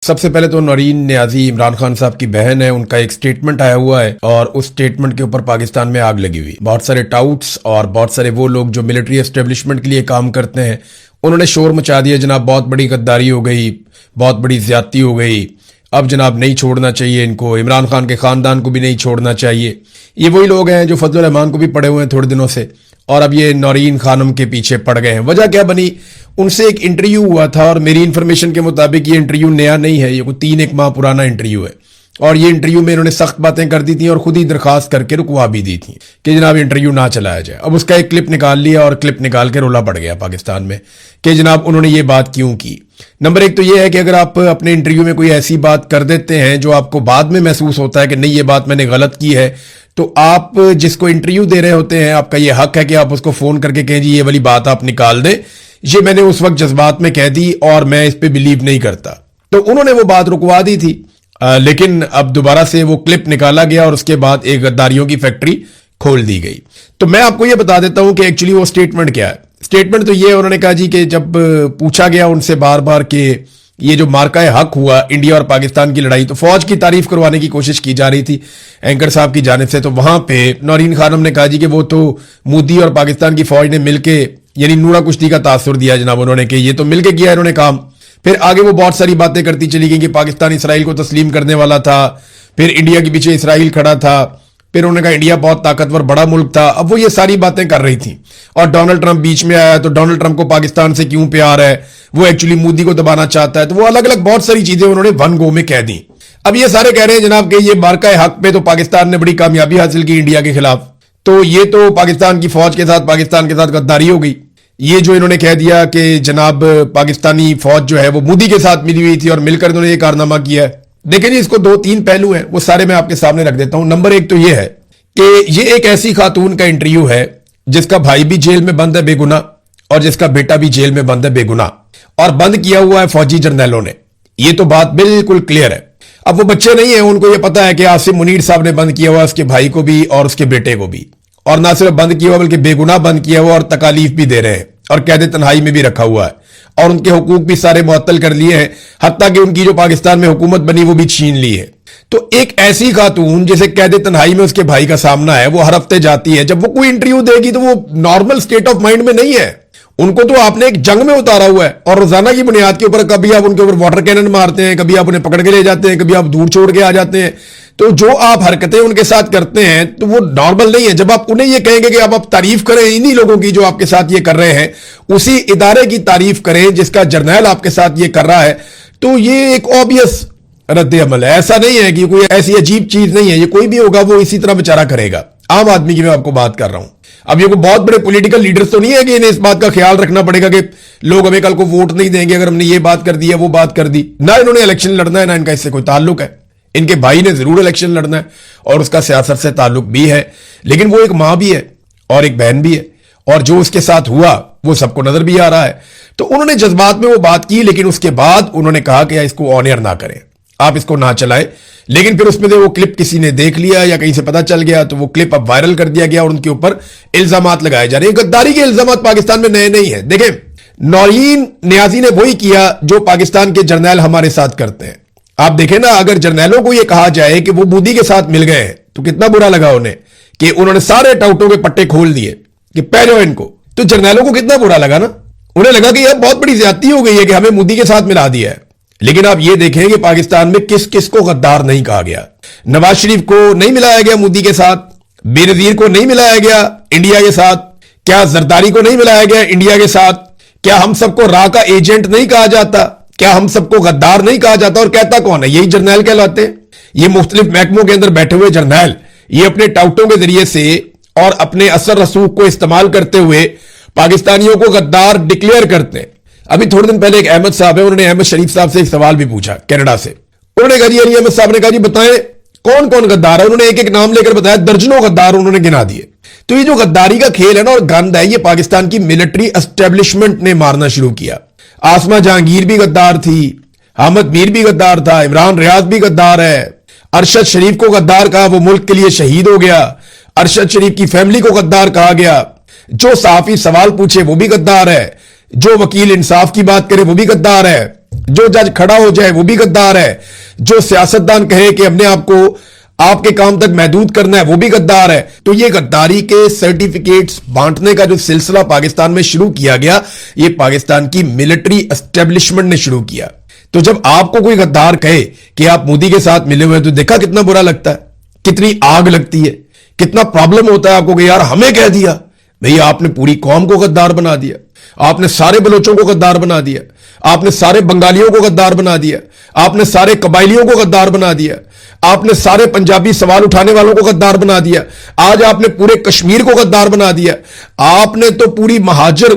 سب سے پہلے تو نورین نیازی عمران خان صاحب کی بہن ہے، ان کا ایک سٹیٹمنٹ آیا ہوا ہے اور اس سٹیٹمنٹ کے اوپر پاکستان میں آگ لگی ہوئی. بہت سارے ٹاؤٹس اور بہت سارے وہ لوگ جو ملٹری اسٹیبلشمنٹ کے لیے کام کرتے ہیں انہوں نے شور مچا دیا، جناب بہت بڑی غداری ہو گئی، بہت بڑی زیادتی ہو گئی، اب جناب نہیں چھوڑنا چاہیے ان کو، عمران خان کے خاندان کو بھی نہیں چھوڑنا چاہیے. یہ وہی لوگ ہیں جو فضل الرحمان کو بھی پڑے ہوئے ہیں تھوڑے دنوں سے، اور اب یہ نورین خانم کے پیچھے پڑ گئے ہیں. وجہ کیا بنی؟ ان سے ایک انٹرویو ہوا تھا اور میری انفارمیشن کے مطابق یہ انٹرویو نیا نہیں ہے، یہ کوئی 3 ماہ پرانا انٹرویو ہے، اور یہ انٹرویو میں انہوں نے سخت باتیں کر دی تھیں اور خود ہی درخواست کر کے رکوا بھی دی تھیں کہ جناب انٹرویو نہ چلایا جائے. اب اس کا ایک کلپ نکال لیا اور کلپ نکال کے رولا پڑ گیا پاکستان میں کہ جناب انہوں نے یہ بات کیوں کی. نمبر 1 تو یہ ہے کہ اگر آپ اپنے انٹرویو میں کوئی ایسی بات کر دیتے ہیں جو آپ کو بعد میں محسوس ہوتا ہے کہ نہیں یہ بات میں نے غلط کی ہے، تو آپ جس کو انٹرویو دے رہے ہوتے ہیں آپ کا یہ حق ہے کہ آپ اس کو فون کر کے کہیں جی یہ والی بات آپ نکال دیں، یہ میں نے اس وقت جذبات میں کہہ دی اور میں اس پہ بلیو نہیں کرتا. تو انہوں نے وہ بات رکوا دی تھی، لیکن اب دوبارہ سے وہ کلپ نکالا گیا اور اس کے بعد ایک غداریوں کی فیکٹری کھول دی گئی. تو میں آپ کو یہ بتا دیتا ہوں کہ ایکچولی وہ سٹیٹمنٹ کیا ہے. سٹیٹمنٹ تو یہ انہوں نے کہا جی کہ جب پوچھا گیا ان سے بار بار کہ یہ جو مارکہ حق ہوا انڈیا اور پاکستان کی لڑائی، تو فوج کی تعریف کروانے کی کوشش کی جا رہی تھی اینکر صاحب کی جانب سے، تو وہاں پہ نورین خانم نے کہا جی کہ وہ تو مودی اور پاکستان کی فوج نے مل کے یعنی نوڑا کشتی کا تاثر دیا جناب انہوں نے کہ یہ تو مل کے کیا انہوں نے کام. پھر آگے وہ بہت ساری باتیں کرتی چلی گئی کہ پاکستان اسرائیل کو تسلیم کرنے والا تھا، پھر انڈیا کے پیچھے اسرائیل کھڑا تھا، پھر انہوں نے کہا انڈیا بہت طاقتور بڑا ملک تھا. اب وہ یہ ساری باتیں کر رہی تھیں اور ڈونلڈ ٹرمپ بیچ میں آیا تو ڈونلڈ ٹرمپ کو پاکستان سے کیوں پیار ہے، وہ ایکچولی مودی کو دبانا چاہتا ہے، تو وہ الگ الگ بہت ساری چیزیں انہوں نے ون گو میں کہہ دیں. اب یہ سارے کہہ رہے ہیں جناب کہ یہ مارکہ حق پہ تو پاکستان نے بڑی کامیابی حاصل کی انڈیا کے خلاف، تو یہ تو پاکستان کی فوج کے ساتھ پاکستان کے ساتھ غداری ہو گئی. یہ جو انہوں نے کہہ دیا کہ جناب پاکستانی فوج جو ہے وہ مودی کے ساتھ ملی ہوئی تھی اور مل کر انہوں نے یہ کارنامہ کیا ہے. دیکھیں جی اس کو 2-3 پہلو ہیں، وہ سارے میں آپ کے سامنے رکھ دیتا ہوں. نمبر 1 تو یہ ہے کہ یہ ایک ایسی خاتون کا انٹرویو ہے جس کا بھائی بھی جیل میں بند ہے بے گناہ اور جس کا بیٹا بھی جیل میں بند ہے بے گناہ، اور بند کیا ہوا ہے فوجی جرنیلوں نے. یہ تو بات بالکل کلیئر ہے. اب وہ بچے نہیں ہیں، ان کو یہ پتا ہے کہ عاصم منیر صاحب نے بند کیا ہوا اس کے بھائی کو بھی اور اس کے بیٹے کو بھی، اور نہ صرف بند کیا ہوا بلکہ بے گناہ بند کیا ہوا اور تکالیف بھی دے رہے ہیں اور قید تنہائی میں بھی رکھا ہوا ہے اور ان کے حقوق بھی سارے معطل کر لیے ہیں، حتیٰ کہ ان کی جو پاکستان میں حکومت بنی وہ بھی چھین لی ہے. تو ایک ایسی خاتون جسے قید تنہائی میں اس کے بھائی کا سامنا ہے، وہ ہر ہفتے جاتی ہے، جب وہ کوئی انٹرویو دے گی تو وہ نارمل سٹیٹ آف مائنڈ میں نہیں ہے. ان کو تو آپ نے ایک جنگ میں اتارا ہوا ہے اور روزانہ کی بنیاد کے اوپر کبھی آپ ان کے اوپر واٹر کینن مارتے ہیں، کبھی آپ انہیں پکڑ کے لے جاتے ہیں، کبھی آپ دور چھوڑ کے آ جاتے ہیں. تو جو آپ حرکتیں ان کے ساتھ کرتے ہیں تو وہ نارمل نہیں ہے. جب آپ انہیں یہ کہیں گے کہ آپ تعریف کریں انہی لوگوں کی جو آپ کے ساتھ یہ کر رہے ہیں، اسی ادارے کی تعریف کریں جس کا جرنیل آپ کے ساتھ یہ کر رہا ہے، تو یہ ایک obvious رد عمل ہے. ایسا نہیں ہے کہ کوئی ایسی عجیب چیز نہیں ہے، یہ کوئی بھی ہوگا وہ اسی طرح بیچارہ کرے گا. عام آدمی کی میں آپ کو بات کر رہا ہوں. اب یہ کوئی بہت بڑے پولیٹیکل لیڈرز تو نہیں ہے کہ انہیں اس بات کا خیال رکھنا پڑے گا کہ لوگ ہمیں کل کو ووٹ نہیں دیں گے اگر ہم نے یہ بات کر دی ہے وہ بات کر دی. نہ انہوں نے الیکشن لڑنا ہے، نہ ان کا اس سے کوئی تعلق ہے. ان کے بھائی نے ضرور الیکشن لڑنا ہے اور اس کا سیاست سے تعلق بھی ہے، لیکن وہ ایک ماں بھی ہے اور ایک بہن بھی ہے، اور جو اس کے ساتھ ہوا وہ سب کو نظر بھی آ رہا ہے. تو انہوں نے جذبات میں وہ بات کی، لیکن اس کے بعد انہوں نے کہا کہ اس کو آن ایئر نہ کریں، آپ اس کو نہ چلائیں. لیکن پھر اس میں وہ کلپ کسی نے دیکھ لیا یا کہیں سے پتا چل گیا تو وہ کلپ اب وائرل کر دیا گیا اور ان کے اوپر الزامات لگائے جا رہے ہیں. غداری کے الزامات پاکستان میں نئے نہیں ہیں. دیکھیں نورین نیازی نے وہی کیا جو پاکستان کے جرنیل ہمارے ساتھ کرتے ہیں. آپ دیکھیں نا، اگر جرنیلوں کو یہ کہا جائے کہ وہ مودی کے ساتھ مل گئے ہیں تو کتنا برا لگا انہیں کہ انہوں نے سارے ٹاؤٹوں کے پٹے کھول دیے کہ پہلو ان کو. تو جرنیلوں کو کتنا برا لگا نا، انہیں لگا کہ یہ بہت بڑی زیادتی ہو گئی ہے کہ ہمیں مودی کے ساتھ ملا دیا ہے. لیکن آپ یہ دیکھیں کہ پاکستان میں کس کس کو غدار نہیں کہا گیا. نواز شریف کو نہیں ملایا گیا مودی کے ساتھ، بے نظیر کو نہیں ملایا گیا انڈیا کے ساتھ، کیا زرداری کو نہیں ملایا گیا انڈیا کے ساتھ، کیا ہم سب کو راہ کا ایجنٹ نہیں کہا جاتا، کیا ہم سب کو غدار نہیں کہا جاتا. اور کہتا کون ہے؟ یہی جرنیل کہلاتے ہیں. یہ مختلف محکموں کے اندر بیٹھے ہوئے جرنیل یہ اپنے ٹاؤٹوں کے ذریعے سے اور اپنے اثر رسوخ کو استعمال کرتے ہوئے پاکستانیوں کو غدار ڈکلیئر کرتے ہیں. ابھی تھوڑے دن پہلے ایک احمد صاحب ہے، انہوں نے احمد شریف صاحب سے ایک سوال بھی پوچھا کینیڈا سے. انہوں نے کہا جی احمد صاحب نے کہا جی بتائیں کون کون غدار ہے. انہوں نے ایک ایک نام لے کر بتایا، درجنوں غدار انہوں نے گنا دیے. تو یہ جو غداری کا کھیل ہے نا اور گند ہے، یہ پاکستان کی ملٹری اسٹیبلشمنٹ نے مارنا شروع کیا. آسما جہانگیر بھی غدار تھی، احمد میر بھی غدار تھا، عمران ریاض بھی غدار ہے، ارشد شریف کو غدار کہا، وہ ملک کے لیے شہید ہو گیا. ارشد شریف کی فیملی کو غدار کہا گیا. جو صحافی سوال پوچھے وہ بھی غدار ہے، جو وکیل انصاف کی بات کرے وہ بھی غدار ہے. جو जज खड़ा हो जाए वो भी गद्दार है, जो सियासतदान कहे कि अपने आप को आपके काम तक महदूद करना है वो भी गद्दार है। तो ये गद्दारी के सर्टिफिकेट्स बांटने का जो सिलसिला पाकिस्तान में शुरू किया गया, ये पाकिस्तान की मिलिट्री एस्टेब्लिशमेंट ने शुरू किया। तो जब आपको कोई गद्दार कहे कि आप मोदी के साथ मिले हुए हैं, तो देखा कितना बुरा लगता है, कितनी आग लगती है, कितना प्रॉब्लम होता है आपको कि यार हमें कह दिया। भैया आपने पूरी कौम को गद्दार बना दिया, आपने सारे बलोचों को गद्दार बना दिया, आपने सारे बंगालियों को गद्दार बना दिया, आपने सारे कबाइलियों को गद्दार बना दिया, आपने सारे पंजाबी सवाल उठाने वालों को गद्दार बना दिया, आज आपने पूरे कश्मीर को गद्दार बना दिया, आपने तो पूरी महाजर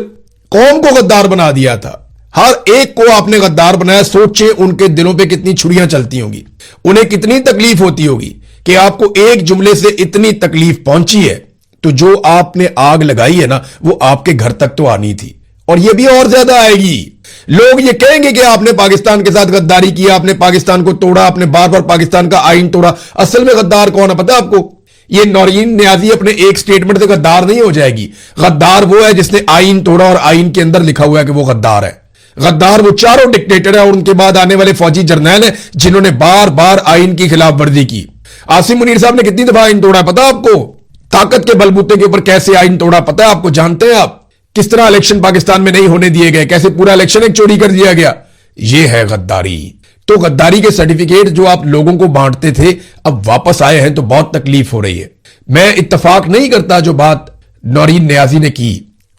कौम को गद्दार बना दिया था। हर एक को आपने गद्दार बनाया। सोचे उनके दिलों पे कितनी छुरियां चलती होंगी, उन्हें कितनी तकलीफ होती होगी कि आपको एक जुमले से इतनी तकलीफ पहुंची है। तो जो आपने आग लगाई है ना, वो आपके घर तक तो आनी थी, और ये भी और ज्यादा आएगी। लोग ये कहेंगे कि आपने पाकिस्तान के साथ गद्दारी किया, आपने पाकिस्तान को तोड़ा, आपने बार बार पाकिस्तान का आइन तोड़ा। असल में गद्दार कौन है पता है आपको? ये नौरीन नियाजी अपने एक स्टेटमेंट से गद्दार नहीं हो जाएगी। गद्दार वो है जिसने आइन तोड़ा और आइन के अंदर लिखा हुआ है कि वो गद्दार है। गद्दार वो चारों डिक्टेटर है और उनके बाद आने वाले फौजी जर्नैल हैं जिन्होंने बार बार आइन की खिलाफ वर्जी की। आसिम मुनीर साहब ने कितनी दफा आइन तोड़ा पता है आपको? ताकत के बलबूते के ऊपर कैसे आइन तोड़ा पता है आपको? जानते हैं आप किस तरह इलेक्शन पाकिस्तान में नहीं होने दिए गए, कैसे पूरा इलेक्शन एक चोरी कर दिया गया? यह है गद्दारी। तो गद्दारी के सर्टिफिकेट जो आप लोगों को बांटते थे अब वापस आए हैं, तो बहुत तकलीफ हो रही है। मैं इत्तफाक नहीं करता जो बात नौरीन नियाजी ने की,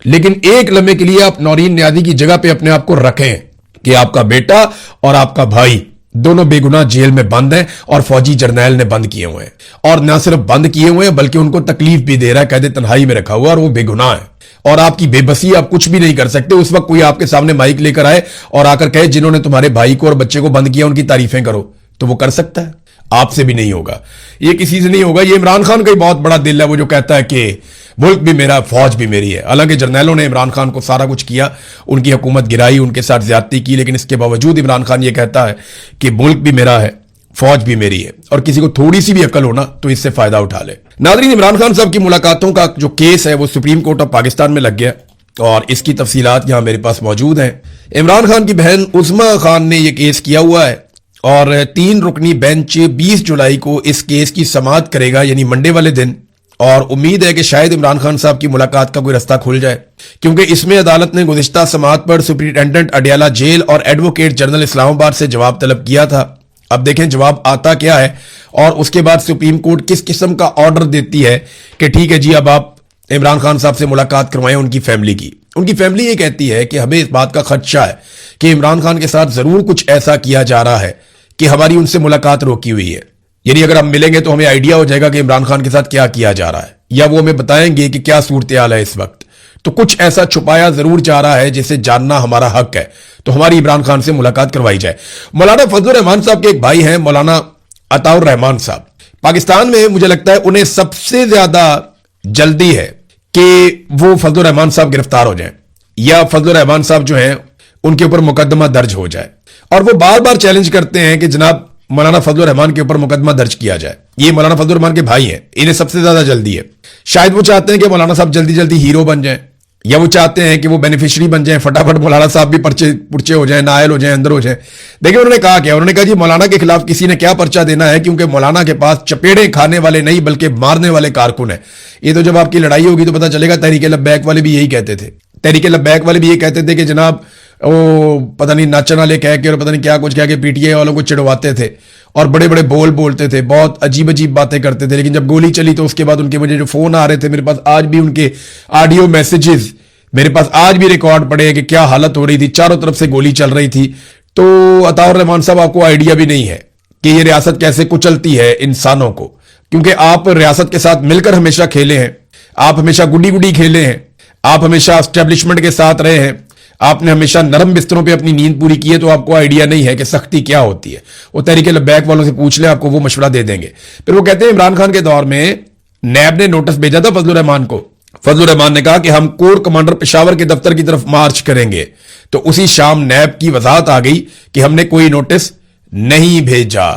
लेकिन एक लम्हे के लिए आप नौरीन नियाजी की जगह पे अपने आप को रखें कि आपका बेटा और आपका भाई दोनों बेगुनाह जेल में बंद हैं और फौजी जर्नैल ने बंद किए हुए हैं, और ना सिर्फ बंद किए हुए हैं बल्कि उनको तकलीफ भी दे रहा है, कैद तन्हाई में रखा हुआ, और वो बेगुनाह है। और आपकी बेबसी, आप कुछ भी नहीं कर सकते। उस वक्त कोई आपके सामने माइक लेकर आए और आकर कहे जिन्होंने तुम्हारे भाई को और बच्चे को बंद किया उनकी तारीफें करो, तो वो कर सकता है? आपसे भी नहीं होगा, ये किसी से नहीं होगा। ये इमरान खान का ही बहुत बड़ा दिल है, वो जो कहता है कि मुल्क भी मेरा, फौज भी मेरी है। हालांकि जर्नैलों ने इमरान खान को सारा कुछ किया, उनकी हुकूमत गिराई, उनके साथ ज्यादती की, लेकिन इसके बावजूद इमरान खान ये कहता है कि मुल्क भी मेरा है, फौज भी मेरी है। और किसी को थोड़ी सी भी अकल होना तो इससे फायदा उठा ले। नाज़रीन, इमरान खान साहब की मुलाकातों का जो केस है वो सुप्रीम कोर्ट ऑफ पाकिस्तान में लग गया, और इसकी तफसीलात यहां मेरे पास मौजूद हैं। इमरान खान की बहन उज़्मा खान ने यह केस किया हुआ है, और 3 रुकनी बेंच 20 जुलाई को इस केस की समाअत करेगा, यानी मंडे वाले दिन। और उम्मीद है कि शायद इमरान खान साहब की मुलाकात का कोई रास्ता खुल जाए, क्योंकि इसमें अदालत ने गुज़िश्ता समाअत पर सुप्रिंटेंडेंट अडियाला जेल और एडवोकेट जनरल इस्लामाबाद से जवाब तलब किया था। अब देखें जवाब आता क्या है, और उसके बाद सुप्रीम कोर्ट किस किस्म का ऑर्डर देती है कि ठीक है जी, अब आप इमरान खान साहब से मुलाकात करवाएं उनकी फैमिली की। उनकी फैमिली ये कहती है कि हमें इस बात का खदशा है कि इमरान खान के साथ जरूर कुछ ऐसा किया जा रहा है कि हमारी उनसे मुलाकात रोकी हुई है। यानी अगर हम मिलेंगे तो हमें आइडिया हो जाएगा कि इमरान खान के साथ क्या किया जा रहा है, या वो हमें बताएंगे कि क्या सूरत हाल है इस वक्त। तो कुछ ऐसा छुपाया जरूर जा रहा है जिसे जानना हमारा हक है, तो हमारी इमरान खान से मुलाकात करवाई जाए। मौलाना फजलुर रहमान साहब के एक भाई हैं, मौलाना अताउर रहमान साहब। पाकिस्तान में मुझे लगता है उन्हें सबसे ज्यादा जल्दी है कि वो फजलुर रहमान साहब गिरफ्तार हो जाए, या फजलुर रहमान साहब जो हैं उनके ऊपर मुकदमा दर्ज हो जाए। और वो बार बार चैलेंज करते हैं कि जनाब मौलाना फजलुर रहमान के ऊपर मुकदमा दर्ज किया जाए। ये मौलाना फजलुर रहमान के भाई हैं, इन्हें सबसे ज्यादा जल्दी है। शायद वो चाहते हैं कि मौलाना साहब जल्दी जल्दी हीरो बन जाएं, या वो चाहते हैं कि वो बेनिफिशियरी बन जाएं, फटाफट मौलाना साहब भी पुरचे हो जाएं, नायल हो जाएं, अंदर हो जाएं। देखिए उन्होंने कहा क्या, उन्होंने कहा जी मौलाना के खिलाफ किसी ने क्या पर्चा देना है, क्योंकि मौलाना के पास चपेड़े खाने वाले नहीं बल्कि मारने वाले कारकुन है। ये तो जब आपकी लड़ाई होगी तो पता चलेगा। तहरीक लब्बैक वाले भी यही कहते थे, तहरीक लब्बैक वाले भी ये कहते थे कि जनाब वो पता नहीं नाचन वाले कह के और पता नहीं क्या कुछ कह के पीटीआई वालों को चिढ़वाते थे, और बड़े बड़े बोल बोलते थे, बहुत अजीब अजीब बातें करते थे। लेकिन जब गोली चली तो उसके बाद उनके मुझे जो फोन आ रहे थे, मेरे पास आज भी उनके ऑडियो मैसेजेस मेरे पास आज भी रिकॉर्ड पड़े हैं कि क्या हालत हो रही थी, चारों तरफ से गोली चल रही थी। तो अताउर रहमान साहब, आपको आइडिया भी नहीं है कि ये रियासत कैसे कुचलती है इंसानों को, क्योंकि आप रियासत के साथ मिलकर हमेशा खेले हैं, आप हमेशा गुडी गुडी खेले हैं, आप हमेशा एस्टेब्लिशमेंट के साथ रहे हैं, आपने हमेशा नरम बिस्तरों पे अपनी नींद पूरी की है, तो आपको आइडिया नहीं है कि सख्ती क्या होती है। वो तहरीक लब्बैक वालों से पूछ ले, आपको वो मशवरा दे देंगे। फिर वो कहते हैं इमरान खान के दौर में नैब ने नोटिस भेजा था फजलुर रहमान को। फजलुर रहमान ने कहा कि हम कोर कमांडर पेशावर के दफ्तर की तरफ मार्च करेंगे, तो उसी शाम नैब की वजाहत आ गई कि हमने कोई नोटिस नहीं भेजा।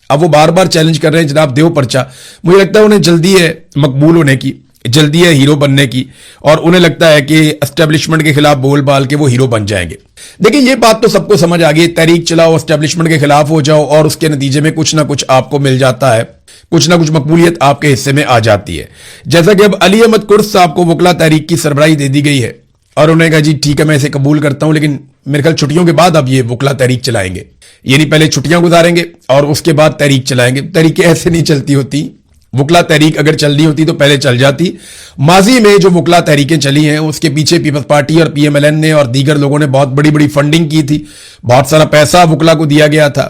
अब वो बार बार चैलेंज कर रहे हैं जनाब देव पर्चा। मुझे लगता है उन्हें जल्दी है मकबूल होने की, जल्दी है हीरो बनने की और उन्हें लगता है कि एस्टेब्लिशमेंट के खिलाफ बोल बाल के वो हीरो बन जाएंगे। देखिए ये बात तो सबको समझ आ गई, तहरीक चलाओ, एस्टेब्लिशमेंट के खिलाफ हो जाओ और उसके नतीजे में कुछ ना कुछ आपको मिल जाता है, कुछ ना कुछ मकबूलियत आपके हिस्से में आ जाती है। जैसा कि अब अली अहमद कुर्द साहब को वकला तहरीक की सरबराही दे दी गई है और उन्होंने कहा जी ठीक है मैं इसे कबूल करता हूं, लेकिन मेरे ख्याल छुट्टियों के बाद अब ये वकला तहरीक चलाएंगे, यानी पहले छुट्टियां गुजारेंगे और उसके बाद तहरीक चलाएंगे। तहरीकें ऐसे नहीं चलती होती, वकला तहरीक अगर चलनी होती तो पहले चल जाती। माजी में जो वकला तहरीकें चली हैं उसके पीछे पीपल्स पार्टी और पीएमएलएन ने और दीगर लोगों ने बहुत बड़ी बड़ी फंडिंग की थी, बहुत सारा पैसा वकला को दिया गया था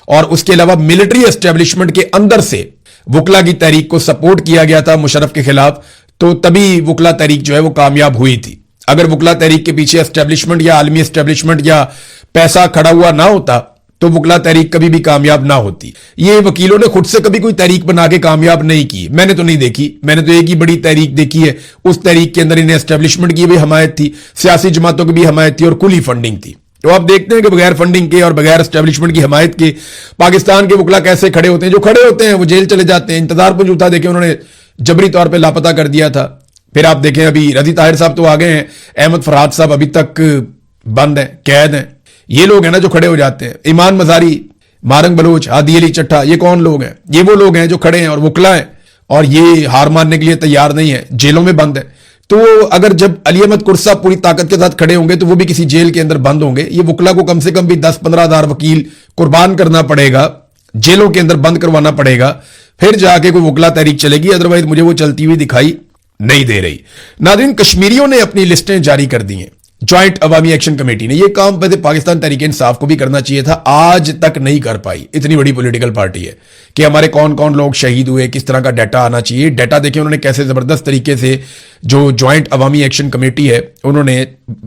और उसके अलावा मिलिट्री एस्टेब्लिशमेंट के अंदर से वकला की तहरीक को सपोर्ट किया गया था मुशर्रफ के खिलाफ, तो तभी वकला तहरीक जो है वो कामयाब हुई थी। अगर वकला तहरीक के पीछे एस्टेब्लिशमेंट या आलमी एस्टेब्लिशमेंट या पैसा खड़ा हुआ ना होता तो वकला तहरीक कभी भी कामयाब ना होती। ये वकीलों ने खुद से कभी कोई तहरीक बना के कामयाब नहीं की, मैंने तो नहीं देखी। मैंने तो एक ही बड़ी तहरीक देखी है, उस तहरीक के अंदर इन्हें एस्टेब्लिशमेंट की भी हमायत थी, सियासी जमातों की भी हमायत थी और कुली फंडिंग थी। तो आप देखते हैं कि बगैर फंडिंग के और बगैर एस्टेब्लिशमेंट की हमायत के पाकिस्तान के वकला कैसे खड़े होते हैं। जो खड़े होते हैं वो जेल चले जाते हैं। इंतजार पर जूता देखे उन्होंने जबरी तौर पर लापता कर दिया था। फिर आप देखें अभी रजी ताहिर साहब तो आ गए हैं, अहमद फरहाद साहब अभी तक बंद है, कैद हैं। ये लोग हैं ना जो खड़े हो जाते हैं। ईमान मजारी, मारंग बलोच, हादी अली चट्टा, ये कौन लोग हैं? ये वो लोग हैं जो खड़े हैं और वकला हैं और ये हार मानने के लिए तैयार नहीं है, जेलों में बंद है। तो अगर जब अली अहमद कुर्द साहब पूरी ताकत के साथ खड़े होंगे तो वो भी किसी जेल के अंदर बंद होंगे। ये वकला को कम से कम भी 10-15 हजार वकील कुर्बान करना पड़ेगा, जेलों के अंदर बंद करवाना पड़ेगा, फिर जाके कोई वकला तहरीक चलेगी। अदरवाइज मुझे वो चलती हुई दिखाई नहीं दे रही। नाज़रीन, कश्मीरियों ने अपनी लिस्टें जारी कर दी हैं। ज्वाइंट अवामी एक्शन कमेटी ने यह काम वैसे पाकिस्तान तहरीक इंसाफ को भी करना चाहिए था, आज तक नहीं कर पाई। इतनी बड़ी पॉलिटिकल पार्टी है कि हमारे कौन कौन लोग शहीद हुए, किस तरह का डाटा आना चाहिए। डाटा देखिए उन्होंने कैसे जबरदस्त तरीके से, जो ज्वाइंट अवामी एक्शन कमेटी है उन्होंने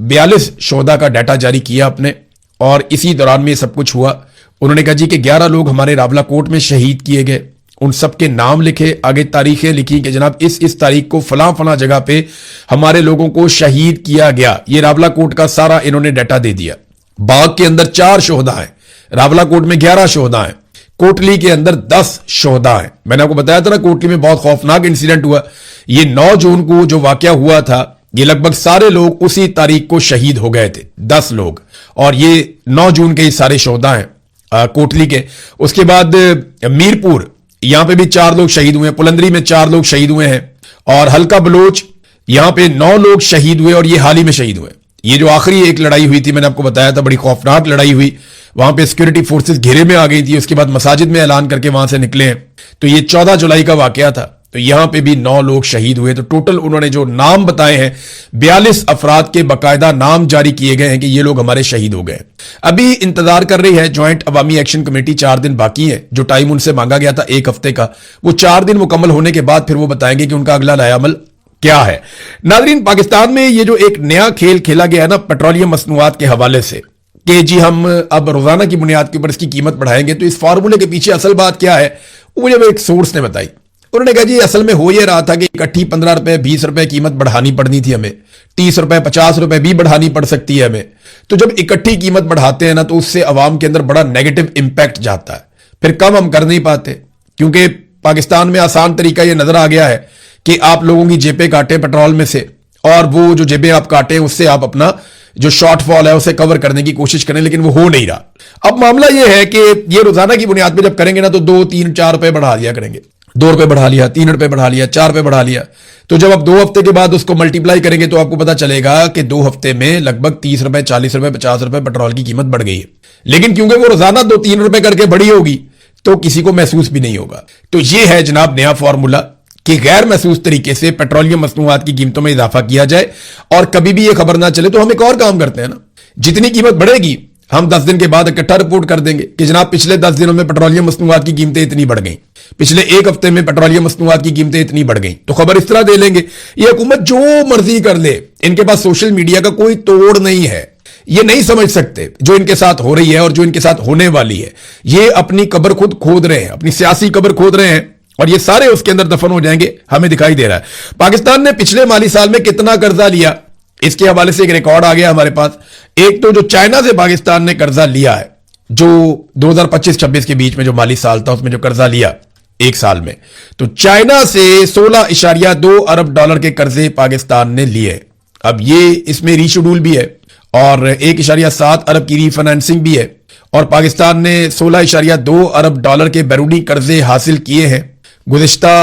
42 शोधा का डाटा जारी किया अपने, और इसी दौरान में सब कुछ हुआ। उन्होंने कहा जी कि 11 लोग हमारे रावला कोट में शहीद किए गए, उन सबके नाम लिखे, आगे तारीखें लिखी कि जनाब इस तारीख को फलां फलां जगह पे हमारे लोगों को शहीद किया गया। ये रावला कोट का सारा इन्होंने डाटा दे दिया। बाग के अंदर 4 शोहदा हैं, रावला कोट में 11 शोहदा हैं, कोटली के अंदर 10 शोहदा हैं। मैंने आपको बताया था ना कोटली में बहुत खौफनाक इंसिडेंट हुआ। ये 9 जून को जो वाकया हुआ था, ये लगभग सारे लोग उसी तारीख को शहीद हो गए थे, 10 लोग, और ये 9 जून के ही सारे शोहदा हैं कोटली के। उसके बाद मीरपुर, यहां पे भी 4 लोग शहीद हुए हैं, पुलंदरी में 4 लोग शहीद हुए हैं, और हल्का बलोच यहां पे 9 लोग शहीद हुए और ये हाल ही में शहीद हुए। ये जो आखिरी एक लड़ाई हुई थी, मैंने आपको बताया था, बड़ी खौफनाक लड़ाई हुई, वहां पे सिक्योरिटी फोर्सेस घेरे में आ गई थी, उसके बाद मसाजिद में ऐलान करके वहां से निकले हैं। तो ये 14 जुलाई का वाकया था, तो यहां पे भी 9 लोग शहीद हुए। तो टोटल उन्होंने जो नाम बताए हैं, 42 अफराद के बाकायदा नाम जारी किए गए हैं कि ये लोग हमारे शहीद हो गए। अभी इंतजार कर रही है ज्वाइंट अवामी एक्शन कमेटी, 4 दिन बाकी है, जो टाइम उनसे मांगा गया था 1 हफ्ते का, वो 4 दिन मुकम्मल होने के बाद फिर वो बताएंगे कि उनका अगला लायामल क्या है। नाज़रीन, पाकिस्तान में ये जो एक नया खेल खेला गया है ना पेट्रोलियम मसनूआत के हवाले से, कि जी हम अब रोजाना की बुनियाद के ऊपर इसकी कीमत बढ़ाएंगे, तो इस फार्मूले के पीछे असल बात क्या है वो मुझे एक सोर्स ने बताई। उन्होंने कहा जी असल में हो ये रहा था कि इकट्ठी 15 रुपए 20 रुपए कीमत बढ़ानी पड़नी थी हमें, 30 रुपए 50 रुपए भी बढ़ानी पड़ सकती है हमें। तो जब इकट्ठी कीमत बढ़ाते हैं ना तो उससे अवाम के अंदर बड़ा नेगेटिव इंपैक्ट जाता है, फिर कम हम कर नहीं पाते, क्योंकि पाकिस्तान में आसान तरीका ये नजर आ गया है कि आप लोगों की जेबें काटें पेट्रोल में से, और वो जो जेबें आप काटें उससे आप अपना जो शॉर्टफॉल है उसे कवर करने की कोशिश करें, लेकिन वो हो नहीं रहा। अब मामला ये है कि ये रोजाना की बुनियाद पे जब करेंगे ना तो 2, 3, 4 रुपए बढ़ा दिया करेंगे, 2 रुपए बढ़ा लिया, 3 रुपए बढ़ा लिया, 4 रुपए बढ़ा लिया। तो जब आप 2 हफ्ते के बाद उसको मल्टीप्लाई करेंगे तो आपको पता चलेगा कि 2 हफ्ते में लगभग 30 रुपए 40 रुपए 50 रुपए पेट्रोल की कीमत बढ़ गई है। लेकिन क्योंकि वो रोजाना 2-3 रुपए करके बढ़ी होगी तो किसी को महसूस भी नहीं होगा। तो ये है जनाब नया फॉर्मूला कि गैर महसूस तरीके से पेट्रोलियम मसनूआत की कीमतों में इजाफा किया जाए, और कभी भी ये खबर ना चले। तो हम एक और काम करते हैं ना, जितनी कीमत बढ़ेगी हम 10 दिन के बाद इकट्ठा रिपोर्ट कर देंगे कि जनाब पिछले 10 दिनों में पेट्रोलियम मसनूआत की कीमतें इतनी बढ़ गई, पिछले 1 हफ्ते में पेट्रोलियम मसनूआत की कीमतें इतनी बढ़ गई। तो खबर इस तरह दे लेंगे। ये हुकूमत जो मर्जी कर ले, इनके पास सोशल मीडिया का कोई तोड़ नहीं है। ये नहीं समझ सकते जो इनके साथ हो रही है और जो इनके साथ होने वाली है। ये अपनी कब्र खुद खोद रहे हैं, अपनी सियासी कब्र खोद रहे हैं, और ये सारे उसके अंदर दफन हो जाएंगे, हमें दिखाई दे रहा है। पाकिस्तान ने पिछले माली साल में कितना कर्जा लिया, इसके हवाले से एक रिकॉर्ड आ गया हमारे पास। एक तो जो चाइना से पाकिस्तान ने कर्जा लिया है, जो 2025-26 के बीच में जो माली साल था उसमें जो कर्जा लिया, एक साल में। तो चाइना से 16.2 अरब डॉलर के कर्जे पाकिस्तान ने लिए। अब ये इसमें रीशेड्यूल भी है और 1.7 अरब की रीफाइनेंसिंग भी है, और पाकिस्तान ने 16.2 अरब डॉलर के बैरूनी कर्जे हासिल किए हैं गुज़िश्ता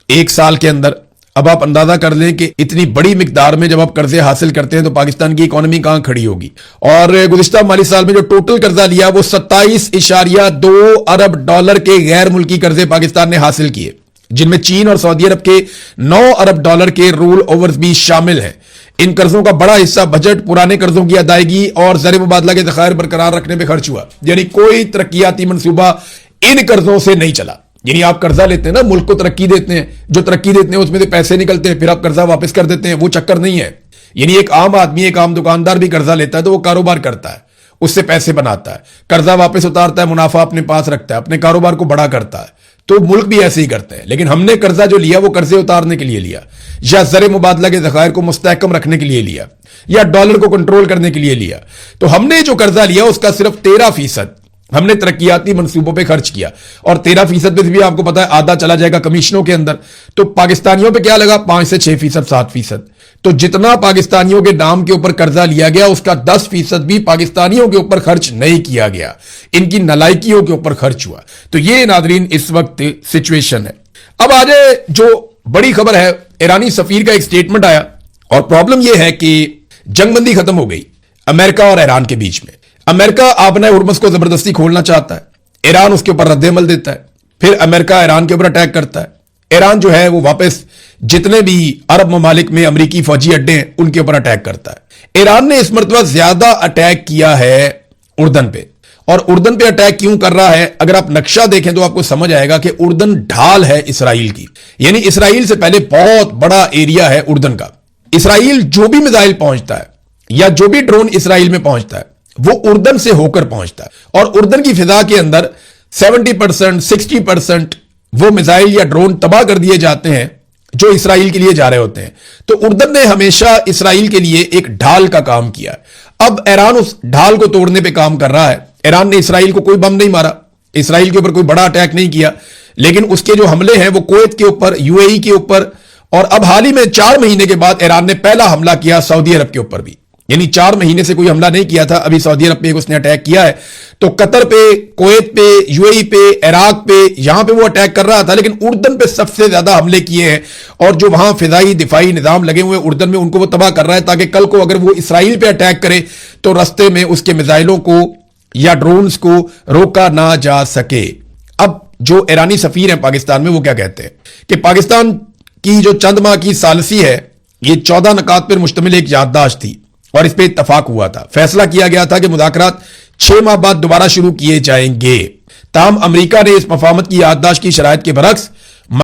एक साल के अंदर। अब आप अंदाजा कर लें कि इतनी बड़ी मिकदार में जब आप कर्जे हासिल करते हैं तो पाकिस्तान की इकोनॉमी कहां खड़ी होगी। और गुज़िश्ता माली साल में जो टोटल कर्जा लिया वो 27.2 अरब डॉलर के गैर मुल्की कर्जे पाकिस्तान ने हासिल किए, जिनमें चीन और सऊदी अरब के 9 अरब डॉलर के रोल ओवर्स भी शामिल हैं। इन कर्जों का बड़ा हिस्सा बजट, पुराने कर्जों की अदायगी और ज़र मुबादला के ज़खायर बरकरार रखने में खर्च हुआ। यानी कोई तरक्याती मंसूबा इन कर्जों से नहीं चला। यानी आप कर्जा लेते हैं ना, मुल्क को तरक्की देते हैं, जो तरक्की देते हैं उसमें से पैसे निकलते हैं, फिर आप कर्जा वापस कर देते हैं, वो चक्कर नहीं है। यानी एक आम आदमी, एक आम दुकानदार भी कर्जा लेता है तो वो कारोबार करता है, उससे पैसे बनाता है, कर्जा वापस उतारता है, मुनाफा अपने पास रखता है, अपने कारोबार को बड़ा करता है। तो मुल्क भी ऐसे ही करते हैं। लेकिन हमने कर्जा जो लिया वो कर्जे उतारने के लिए लिया, या ज़र मुबादला के ज़खायर को मुस्तहकम रखने के लिए लिया, या डॉलर को कंट्रोल करने के लिए लिया। तो हमने जो कर्जा लिया उसका सिर्फ 13% हमने तरक्याती मंसूबों पे खर्च किया, और 13% भी आपको पता है आधा चला जाएगा कमीशनों के अंदर। तो पाकिस्तानियों पे क्या लगा? 5 से 6%, 7%। तो जितना पाकिस्तानियों के नाम के ऊपर कर्जा लिया गया उसका 10% भी पाकिस्तानियों के ऊपर खर्च नहीं किया गया, इनकी नलायकियों के ऊपर खर्च हुआ। तो ये नादरीन इस वक्त सिचुएशन है। अब आज जो बड़ी खबर है, ईरानी सफीर का एक स्टेटमेंट आया, और प्रॉब्लम यह है कि जंगबंदी खत्म हो गई अमेरिका और ईरान के बीच में। अमेरिका आपने हुर्मुज़ को जबरदस्ती खोलना चाहता है, ईरान उसके ऊपर रद्द-ए-अमल देता है, फिर अमेरिका ईरान के ऊपर अटैक करता है। ईरान जो है वो वापस जितने भी अरब ममालिक में अमरीकी फौजी अड्डे हैं उनके ऊपर अटैक करता है। ईरान ने इस मरतबा ज्यादा अटैक किया है उर्दन पे। और उर्दन पे अटैक क्यों कर रहा है? अगर आप नक्शा देखें तो आपको समझ आएगा कि उर्दन ढाल है इसराइल की, यानी इसराइल से पहले बहुत बड़ा एरिया है उर्दन का। इसराइल जो भी मिसाइल पहुंचता है या जो भी ड्रोन इसराइल में पहुंचता है वो उर्दन से होकर पहुंचता है, और उर्दन की फिजा के अंदर 70%, 60% वो मिसाइल या ड्रोन तबाह कर दिए जाते हैं जो इसराइल के लिए जा रहे होते हैं। तो उर्दन ने हमेशा इसराइल के लिए एक ढाल का काम किया। अब ईरान उस ढाल को तोड़ने पे काम कर रहा है। ईरान ने इसराइल को कोई बम नहीं मारा, इसराइल के ऊपर कोई बड़ा अटैक नहीं किया, लेकिन उसके जो हमले हैं वो कुवैत के ऊपर, यूएई के ऊपर, और अब हाल ही में 4 महीने के बाद ईरान ने पहला हमला किया सऊदी अरब के ऊपर भी। यानी 4 महीने से कोई हमला नहीं किया था, अभी सऊदी अरब पे उसने अटैक किया है। तो कतर पे, कुवैत पे, यूएई पे, इराक पे, यहां पे वो अटैक कर रहा था, लेकिन उर्दन पे सबसे ज्यादा हमले किए हैं, और जो वहां फिजाई दिफाई निजाम लगे हुए उर्दन में उनको वो तबाह कर रहा है, ताकि कल को अगर वो इसराइल पे अटैक करे तो रस्ते में उसके मिसाइलों को या ड्रोन्स को रोका ना जा सके। अब जो ईरानी सफीर हैं पाकिस्तान में वो क्या कहते हैं कि पाकिस्तान की जो चंद माह की सालसी है ये 14 नकात पर मुश्तमिल एक याददाश्त थी, और इस पर इत्तफाक हुआ था। फैसला किया गया था कि मुज़ाकरात 6 माह बाद दोबारा शुरू किए जाएंगे। ताहम अमेरिका ने इस मफाहमत की याददाश्त की शराइत के बरक्स